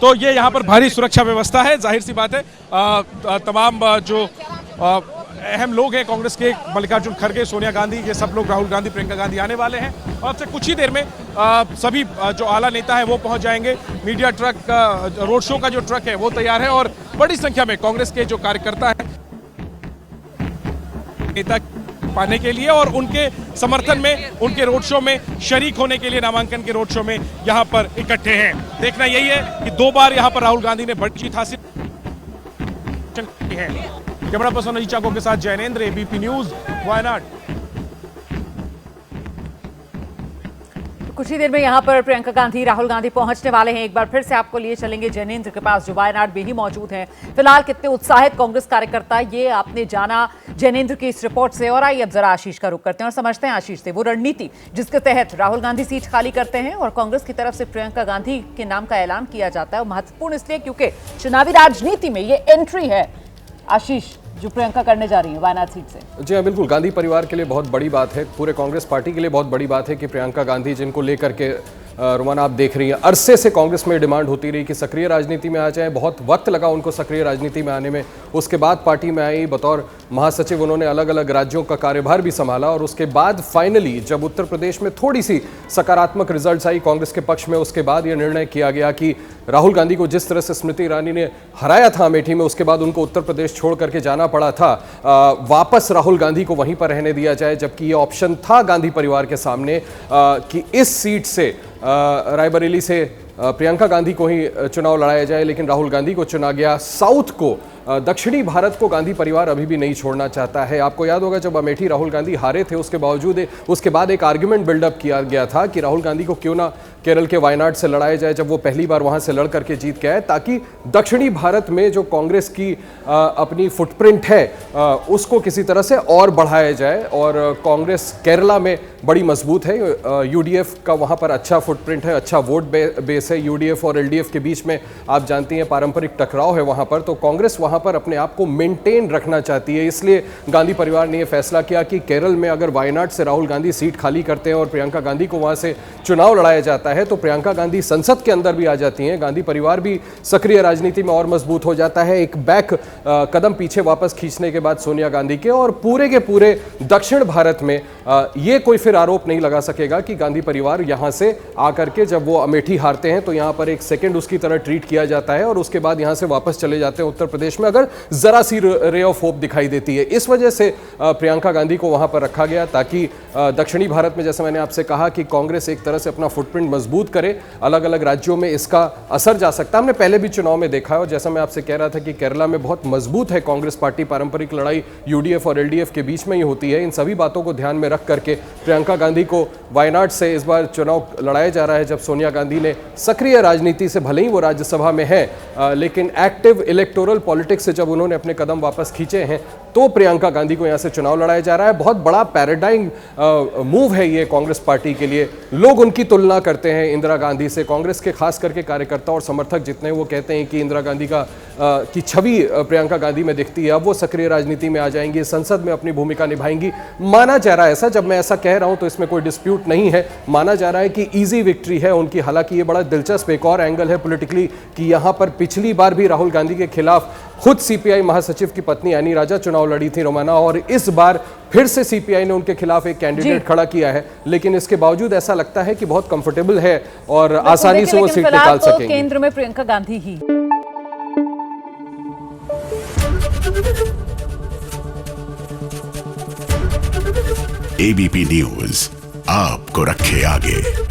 तो ये यहाँ पर भारी सुरक्षा व्यवस्था है। जाहिर सी बात है तमाम जो अहम लोग हैं कांग्रेस के, मल्लिकार्जुन खड़गे, सोनिया गांधी, ये सब लोग, राहुल गांधी, प्रियंका गांधी आने वाले हैं और अब से कुछ ही देर में सभी जो आला नेता है वो पहुंच जाएंगे। मीडिया ट्रक, रोड शो का जो ट्रक है वो तैयार है और बड़ी संख्या में कांग्रेस के जो कार्यकर्ता हैं नेता पाने के लिए और उनके समर्थन में, उनके रोड शो में शरीक होने के लिए, नामांकन के रोड शो में यहां पर इकट्ठे हैं। देखना यही है कि 2 बार यहां पर राहुल गांधी ने बड़ी जीत हासिल है। कैमरा पर्सन अजीत चाको के साथ जैनेंद्र, एबीपी न्यूज, वायनाड। कुछ ही देर में यहाँ पर प्रियंका गांधी, राहुल गांधी पहुंचने वाले हैं। एक बार फिर से आपको लिए चलेंगे जैनेंद्र के पास जो वायनाड में ही मौजूद हैं। फिलहाल कितने उत्साहित कांग्रेस कार्यकर्ता, ये आपने जाना जैनेंद्र की इस रिपोर्ट से। और आइए अब जरा आशीष का रुख करते हैं और समझते हैं आशीष से वो रणनीति जिसके तहत राहुल गांधी सीट खाली करते हैं और कांग्रेस की तरफ से प्रियंका गांधी के नाम का ऐलान किया जाता है। और महत्वपूर्ण इसलिए क्योंकि चुनावी राजनीति में ये एंट्री है आशीष जो प्रियंका करने जा रही है वायनाड सीट से। जी हाँ, बिल्कुल। गांधी परिवार के लिए बहुत बड़ी बात है, पूरे कांग्रेस पार्टी के लिए बहुत बड़ी बात है कि प्रियंका गांधी, जिनको लेकर के रोमाना आप देख रही हैं, अरसे से कांग्रेस में डिमांड होती रही कि सक्रिय राजनीति में आ जाए। बहुत वक्त लगा उनको सक्रिय राजनीति में आने में। उसके बाद पार्टी में आई, बतौर महासचिव उन्होंने अलग अलग राज्यों का कार्यभार भी संभाला और उसके बाद फाइनली जब उत्तर प्रदेश में थोड़ी सी सकारात्मक रिजल्ट्स आई कांग्रेस के पक्ष में, उसके बाद यह निर्णय किया गया कि राहुल गांधी को जिस तरह से स्मृति ईरानी ने हराया था अमेठी में, उसके बाद उनको उत्तर प्रदेश छोड़ करके जाना पड़ा था, वापस राहुल गांधी को वहीं पर रहने दिया जाए। जबकि ये ऑप्शन था गांधी परिवार के सामने कि इस सीट से रायबरेली से प्रियंका गांधी को ही चुनाव लड़ाया जाए, लेकिन राहुल गांधी को चुना गया। साउथ को, दक्षिणी भारत को गांधी परिवार अभी भी नहीं छोड़ना चाहता है। आपको याद होगा जब अमेठी राहुल गांधी हारे थे, उसके बावजूद उसके बाद एक आर्ग्यूमेंट बिल्डअप किया गया था कि राहुल गांधी को क्यों ना केरल के वायनाड से लड़ाया जाए, जब वो पहली बार वहां से लड़ करके जीत के आए, ताकि दक्षिणी भारत में जो कांग्रेस की अपनी फुटप्रिंट है उसको किसी तरह से और बढ़ाया जाए। और कांग्रेस केरला में बड़ी मजबूत है, यूडीएफ का वहां पर अच्छा फुटप्रिंट है, अच्छा वोट बेस है। यूडीएफ और एलडीएफ के बीच में आप जानती हैं पारंपरिक टकराव है वहां पर, तो कांग्रेस वहां पर अपने आप को मेंटेन रखना चाहती है। इसलिए गांधी परिवार ने यह फैसला किया कि केरल में अगर वायनाड से राहुल गांधी सीट खाली करते हैं और प्रियंका गांधी को वहां से चुनाव लड़ाया जाता है तो प्रियंका गांधी संसद के अंदर भी आ जाती हैं, गांधी परिवार भी सक्रिय राजनीति में और मजबूत हो जाता है। एक बैक कदम पीछे वापस खींचने के बाद सोनिया गांधी के, और पूरे के पूरे दक्षिण भारत में ये कोई फिर आरोप नहीं लगा सकेगा कि गांधी परिवार यहां से आकर के जब वो अमेठी हारते हैं तो यहां पर एक सेकंड उसकी तरह ट्रीट किया जाता है और उसके बाद यहां से वापस चले जाते हैं उत्तर प्रदेश में अगर जरा सी रे ऑफ होप दिखाई देती है। इस वजह से प्रियंका गांधी को वहां पर रखा गया ताकि दक्षिणी भारत में, जैसे मैंने आपसे कहा, कि कांग्रेस एक तरह से अपना फुटप्रिंट मजबूत करे। अलग अलग राज्यों में इसका असर जा सकता है, हमने पहले भी चुनाव में देखा है। और जैसा मैं आपसे कह रहा था कि केरला में बहुत मजबूत है कांग्रेस पार्टी, पारंपरिक लड़ाई यूडीएफ और एलडीएफ के बीच में ही होती है। इन सभी बातों को ध्यान में रख करके प्रियंका गांधी को वायनाड से इस बार चुनाव लड़ाया जा रहा है, जब सोनिया गांधी ने सक्रिय राजनीति से, भले ही वो राज्यसभा में है, लेकिन एक्टिव इलेक्टोरल पॉलिटिक्स से जब उन्होंने अपने कदम वापस खींचे हैं, तो प्रियंका गांधी को यहां से चुनाव लड़ाया जा रहा है। बहुत बड़ा पैराडाइम मूव है ये कांग्रेस पार्टी के लिए। लोग उनकी तुलना करते हैं इंदिरा गांधी से, कांग्रेस के खास करके कार्यकर्ता और समर्थक जितने, वो कहते हैं कि इंदिरा गांधी की छवि प्रियंका गांधी में दिखती है। अब वो सक्रिय राजनीति में आ जाएंगी, संसद में अपनी भूमिका निभाएंगी। माना जा रहा है ऐसा, जब मैं ऐसा कह रहा हूं तो इसमें कोई डिस्प्यूट नहीं है, माना जा रहा है कि इजी विक्ट्री है उनकी। हालांकि ये बड़ा दिलचस्प एक और एंगल है पॉलिटिकली कि यहां पर पिछली बार भी राहुल गांधी के खिलाफ खुद सीपीआई महासचिव की पत्नी यानी राजा चुनाव लड़ी थी, रोमाना, और इस बार फिर से सीपीआई ने उनके खिलाफ एक कैंडिडेट खड़ा किया है। लेकिन इसके बावजूद ऐसा लगता है कि बहुत कंफर्टेबल है और आसानी से वो सीट निकाल सकेंगे। केंद्र में प्रियंका गांधी ही। एबीपी न्यूज आपको रखे आगे।